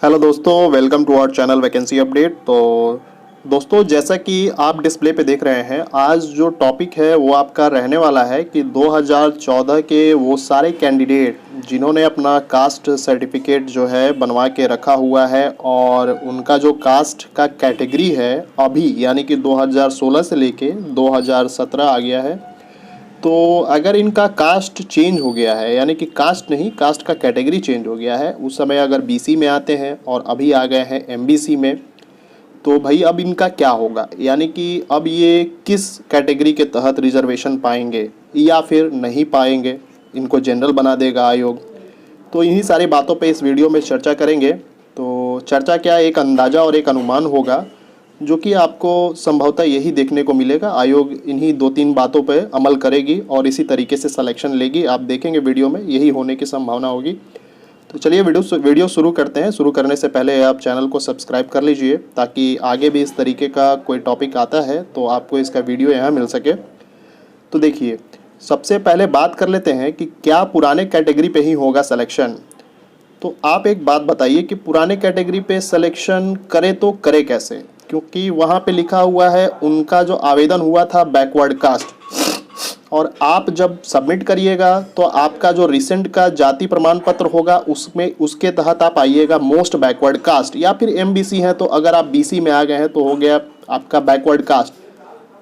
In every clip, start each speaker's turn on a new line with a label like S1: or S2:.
S1: Hello दोस्तों, welcome to our channel vacancy update. तो दोस्तों, जैसा कि आप डिस्प्ले पे देख रहे हैं, आज जो टॉपिक है वो आपका रहने वाला है कि 2014 के वो सारे कैंडिडेट जिन्होंने अपना कास्ट सर्टिफिकेट जो है बनवा के रखा हुआ है और उनका जो कास्ट का कैटेगरी है अभी यानी कि 2016 से लेके 2017 आ गया है। तो अगर इनका कास्ट चेंज हो गया है, यानी कि कास्ट नहीं, कास्ट का कैटेगरी चेंज हो गया है, उस समय अगर बीसी में आते हैं और अभी आ गए हैं एमबीसी में, तो भाई अब इनका क्या होगा, यानी कि अब ये किस कैटेगरी के तहत रिजर्वेशन पाएंगे या फिर नहीं पाएंगे, इनको जनरल बना देगा आयोग। तो इन्हीं सारी बातों पे इस वीडियो में चर्चा करेंगे। तो चर्चा क्या, एक अंदाज़ा और एक अनुमान होगा जो कि आपको संभवतः यही देखने को मिलेगा। आयोग इन्हीं 2-3 बातों पे अमल करेगी और इसी तरीके से सिलेक्शन लेगी। आप देखेंगे वीडियो में यही होने की संभावना होगी। तो चलिए वीडियो शुरू करते हैं। शुरू करने से पहले आप चैनल को सब्सक्राइब कर लीजिए ताकि आगे भी इस तरीके का कोई टॉपिक आता है तो आपको इसका वीडियो यहाँ मिल सके। तो देखिए, सबसे पहले बात कर लेते हैं कि क्या पुराने कैटेगरी पे ही होगा सिलेक्शन। तो आप एक बात बताइए कि पुराने कैटेगरी पे सिलेक्शन करे तो करे कैसे, क्योंकि वहाँ पे लिखा हुआ है उनका जो आवेदन हुआ था बैकवर्ड कास्ट, और आप जब सबमिट करिएगा तो आपका जो रिसेंट का जाति प्रमाण पत्र होगा उसमें उसके तहत आप आइएगा मोस्ट बैकवर्ड कास्ट, या फिर एमबीसी है तो अगर आप बीसी में आ गए हैं तो हो गया आपका बैकवर्ड कास्ट।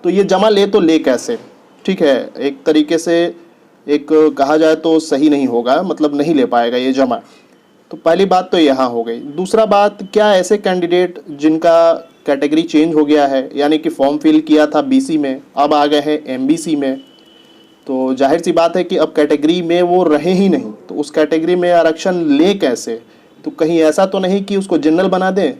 S1: तो ये जमा ले तो ले कैसे, ठीक है, एक तरीके से एक कहा जाए तो सही नहीं होगा, मतलब नहीं ले पाएगा ये जमा। तो पहली बात तो यहाँ हो गई। दूसरा बात, क्या ऐसे कैंडिडेट जिनका कैटेगरी चेंज हो गया है, यानी कि फॉर्म फिल किया था बीसी में, अब आ गए हैं एमबीसी में, तो जाहिर सी बात है कि अब कैटेगरी में वो रहे ही नहीं, तो उस कैटेगरी में आरक्षण ले कैसे। तो कहीं ऐसा तो नहीं कि उसको जनरल बना दें,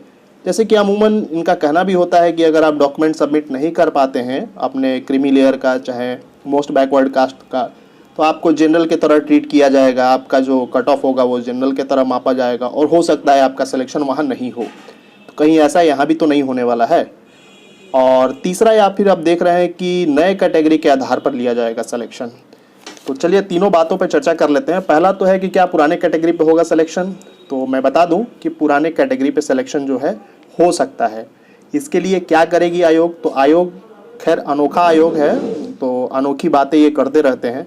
S1: जैसे कि अमूमन इनका कहना भी होता है कि अगर आप डॉक्यूमेंट सबमिट नहीं कर पाते हैं अपने क्रीमी लेयर का चाहे मोस्ट बैकवर्ड कास्ट का, तो आपको जनरल के तरह ट्रीट किया जाएगा, आपका जो कट ऑफ होगा वो जनरल के तरह मापा जाएगा और हो सकता है आपका सिलेक्शन वहाँ नहीं हो। तो कहीं ऐसा यहाँ भी तो नहीं होने वाला है। और तीसरा, या फिर आप देख रहे हैं कि नए कैटेगरी के आधार पर लिया जाएगा सिलेक्शन। तो चलिए तीनों बातों पर चर्चा कर लेते हैं। पहला तो है कि क्या पुराने कैटेगरी पे होगा सिलेक्शन। तो मैं बता दूं कि पुराने कैटेगरी पे सिलेक्शन जो है हो सकता है। इसके लिए क्या करेगी आयोग, तो आयोग खैर अनोखा आयोग है, तो अनोखी बातें ये करते रहते हैं,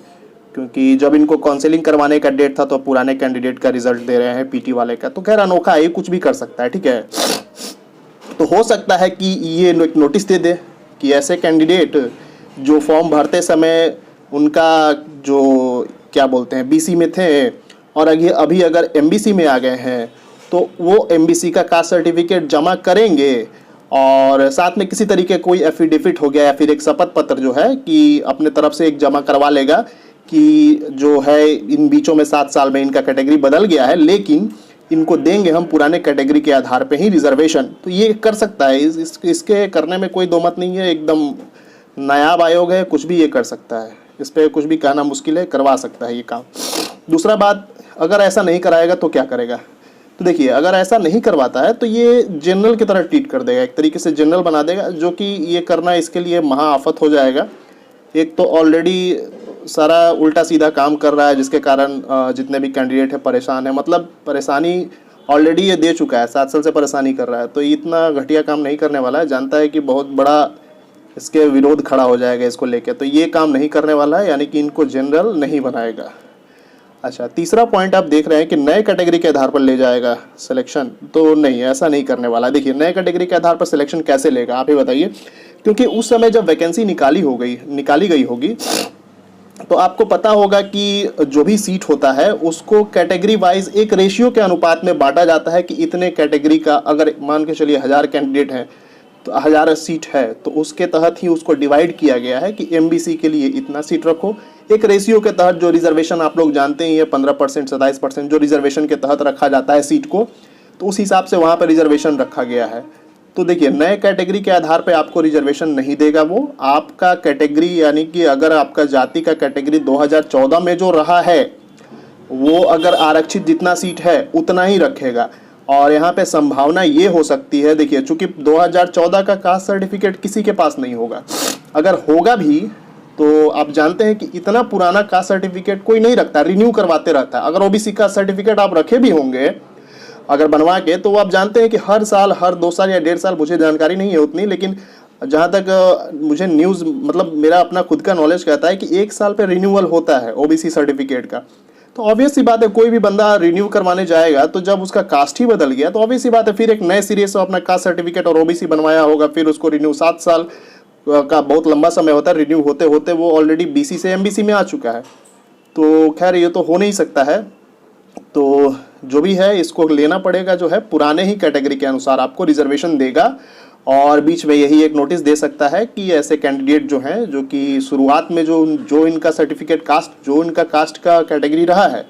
S1: क्योंकि जब इनको काउंसलिंग करवाने का डेट था तो पुराने कैंडिडेट का रिजल्ट दे रहे हैं पीटी वाले का। तो खैर अनोखा है, ये कुछ भी कर सकता है, ठीक है। तो हो सकता है कि ये एक नोटिस दे दे कि ऐसे कैंडिडेट जो फॉर्म भरते समय उनका जो क्या बोलते हैं बीसी में थे और अभी अगर एमबीसी में आ गए हैं तो वो एमबीसी का कास्ट सर्टिफिकेट जमा करेंगे और साथ में किसी तरीके कोई एफिडेविट हो गया या फिर एक शपथ पत्र जो है कि अपने तरफ से एक जमा करवा लेगा कि जो है इन बीचों में 7 साल में इनका कैटेगरी बदल गया है, लेकिन इनको देंगे हम पुराने कैटेगरी के आधार पे ही रिजर्वेशन। तो ये कर सकता है, इसके करने में कोई दो मत नहीं है, एकदम नायाब आयोग है, कुछ भी ये कर सकता है, इस पर कुछ भी कहना मुश्किल है, करवा सकता है ये काम। दूसरा बात, अगर ऐसा नहीं कराएगा तो क्या करेगा। तो देखिए, अगर ऐसा नहीं करवाता है तो ये जनरल की तरह ट्रीट कर देगा, एक तरीके से जनरल बना देगा, जो कि ये करना इसके लिए महाआफत हो जाएगा। एक तो ऑलरेडी सारा उल्टा सीधा काम कर रहा है जिसके कारण जितने भी कैंडिडेट है परेशान है, मतलब परेशानी ऑलरेडी ये दे चुका है, 7 साल से परेशानी कर रहा है। तो इतना घटिया काम नहीं करने वाला है, जानता है कि बहुत बड़ा इसके विरोध खड़ा हो जाएगा इसको लेके, तो ये काम नहीं करने वाला है, यानी कि इनको जनरल नहीं बनाएगा। अच्छा, तीसरा पॉइंट आप देख रहे हैं कि नए कैटेगरी के आधार पर ले जाएगा सिलेक्शन। तो नहीं, ऐसा नहीं करने वाला। देखिए, नए कैटेगरी के आधार पर सिलेक्शन कैसे लेगा आप ही बताइए, क्योंकि उस समय जब वैकेंसी निकाली गई होगी तो आपको पता होगा कि जो भी सीट होता है उसको कैटेगरी वाइज एक रेशियो के अनुपात में बांटा जाता है कि इतने कैटेगरी का, अगर मान के चलिए 1000 कैंडिडेट हैं तो 1000 सीट है, तो उसके तहत ही उसको डिवाइड किया गया है कि एमबीसी के लिए इतना सीट रखो। एक रेशियो के तहत जो रिजर्वेशन आप लोग जानते ही है 15% 27% जो रिजर्वेशन के तहत रखा जाता है सीट को, तो उस हिसाब से वहाँ पर रिजर्वेशन रखा गया है। तो देखिए, नए कैटेगरी के आधार पे आपको रिजर्वेशन नहीं देगा वो, आपका कैटेगरी यानी कि अगर आपका जाति का कैटेगरी 2014 में जो रहा है वो अगर आरक्षित जितना सीट है उतना ही रखेगा। और यहाँ पे संभावना ये हो सकती है, देखिए चूंकि 2014 का कास्ट सर्टिफिकेट किसी के पास नहीं होगा, अगर होगा भी तो आप जानते हैं कि इतना पुराना कास्ट सर्टिफिकेट कोई नहीं रखता, रिन्यू करवाते रहता है। अगर ओबीसी का सर्टिफिकेट आप रखे भी होंगे अगर बनवा के, तो वो आप जानते हैं कि हर साल, हर 2 साल या 1.5 साल, मुझे जानकारी नहीं है उतनी, लेकिन जहाँ तक मुझे न्यूज़, मतलब मेरा अपना खुद का नॉलेज कहता है कि 1 साल पे रिन्यूअल होता है ओबीसी सर्टिफिकेट का। तो ऑब्वियस सी बात है, कोई भी बंदा रिन्यू करवाने जाएगा तो जब उसका कास्ट ही बदल गया तो ऑब्वियस सी बात है फिर एक नए सिरे से अपना कास्ट सर्टिफिकेट और ओबीसी बनवाया होगा, फिर उसको रिन्यू 7 साल का बहुत लंबा समय होता है, रिन्यू होते होते वो ऑलरेडी बीसी से एमबीसी में आ चुका है। तो खैर ये तो हो नहीं सकता है। तो जो भी है इसको लेना पड़ेगा, जो है पुराने ही कैटेगरी के अनुसार आपको रिजर्वेशन देगा, और बीच में यही एक नोटिस दे सकता है कि ऐसे कैंडिडेट जो हैं, जो कि शुरुआत में जो इनका सर्टिफिकेट कास्ट, जो इनका कास्ट का कैटेगरी रहा है,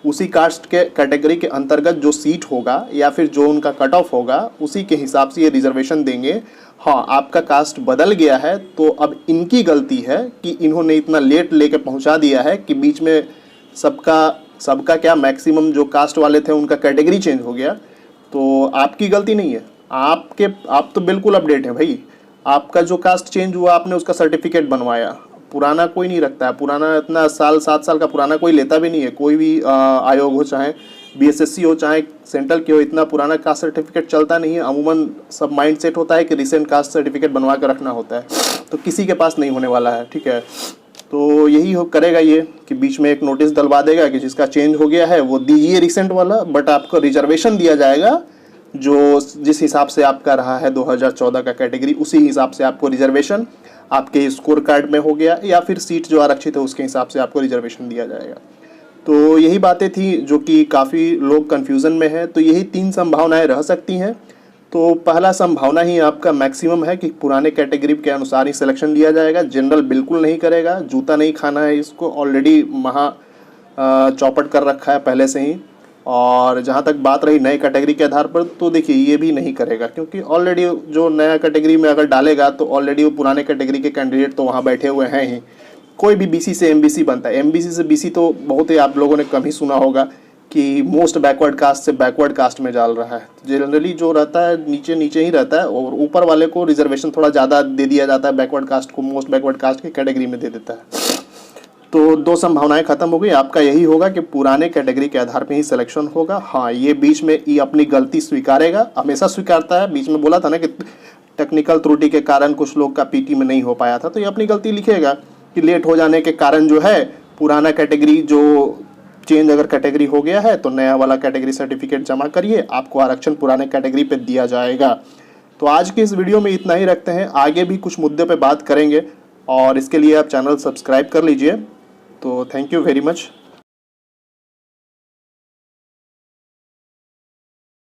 S1: उसी कास्ट के कैटेगरी के अंतर्गत जो सीट होगा या फिर जो उनका कट ऑफ होगा, उसी के हिसाब से ये रिजर्वेशन देंगे। हाँ, आपका कास्ट बदल गया है तो अब इनकी गलती है कि इन्होंने इतना लेट लेके पहुंचा दिया है कि बीच में सबका क्या, मैक्सिमम जो कास्ट वाले थे उनका कैटेगरी चेंज हो गया। तो आपकी गलती नहीं है, आप तो बिल्कुल अपडेट है भाई। आपका जो कास्ट चेंज हुआ, आपने उसका सर्टिफिकेट बनवाया, पुराना कोई नहीं रखता है, पुराना इतना 7 साल का पुराना कोई लेता भी नहीं है। कोई भी आयोग हो, चाहे बीएसएससी हो, चाहे सेंट्रल की हो, इतना पुराना कास्ट सर्टिफिकेट चलता नहीं है। अमूमन सब माइंड सेट होता है कि रिसेंट कास्ट सर्टिफिकेट बनवा कर रखना होता है, तो किसी के पास नहीं होने वाला है, ठीक है। तो यही करेगा ये कि बीच में एक नोटिस डलवा देगा कि जिसका चेंज हो गया है वो दीजिए रिसेंट वाला, बट आपको रिजर्वेशन दिया जाएगा जो जिस हिसाब से आपका रहा है 2014 का कैटेगरी, उसी हिसाब से आपको रिजर्वेशन आपके स्कोर कार्ड में हो गया, या फिर सीट जो आरक्षित है उसके हिसाब से आपको रिजर्वेशन दिया जाएगा। तो यही बातें थी जो कि काफ़ी लोग कन्फ्यूज़न में हैं। तो यही 3 संभावनाएं रह सकती हैं। तो पहला संभावना ही आपका मैक्सिमम है कि पुराने कैटेगरी के अनुसार ही सिलेक्शन दिया जाएगा, जनरल बिल्कुल नहीं करेगा, जूता नहीं खाना है इसको, ऑलरेडी चौपट कर रखा है पहले से ही। और जहाँ तक बात रही नए कैटेगरी के आधार पर, तो देखिए ये भी नहीं करेगा, क्योंकि ऑलरेडी जो नया कैटेगरी में अगर डालेगा तो ऑलरेडी वो पुराने कैटेगरी के कैंडिडेट तो वहाँ बैठे हुए हैं ही। कोई भी बीसी से एमबीसी बनता है, एमबीसी से बीसी तो बहुत ही आप लोगों ने कम ही सुना होगा कि मोस्ट बैकवर्ड कास्ट से बैकवर्ड कास्ट में डाल रहा है। जनरली जो रहता है नीचे नीचे ही रहता है, और ऊपर वाले को रिजर्वेशन थोड़ा ज़्यादा दे दिया जाता है, बैकवर्ड कास्ट को मोस्ट बैकवर्ड कास्ट की कैटेगरी में दे देता है। तो 2 संभावनाएं खत्म हो गई। आपका यही होगा कि पुराने कैटेगरी के आधार पे ही सिलेक्शन होगा। हाँ, ये बीच में ये अपनी गलती स्वीकारेगा, हमेशा स्वीकारता है। बीच में बोला था ना कि टेक्निकल त्रुटि के कारण कुछ लोग का पीटी में नहीं हो पाया था, तो ये अपनी गलती लिखेगा कि लेट हो जाने के कारण जो है पुराना कैटेगरी जो चेंज अगर कैटेगरी हो गया है तो नया वाला कैटेगरी सर्टिफिकेट जमा करिए, आपको आरक्षण पुराने कैटेगरी पे दिया जाएगा। तो आज की इस वीडियो में इतना ही रखते हैं, आगे भी कुछ मुद्दे पे बात करेंगे, और इसके लिए आप चैनल सब्सक्राइब कर लीजिए। तो थैंक यू वेरी मच।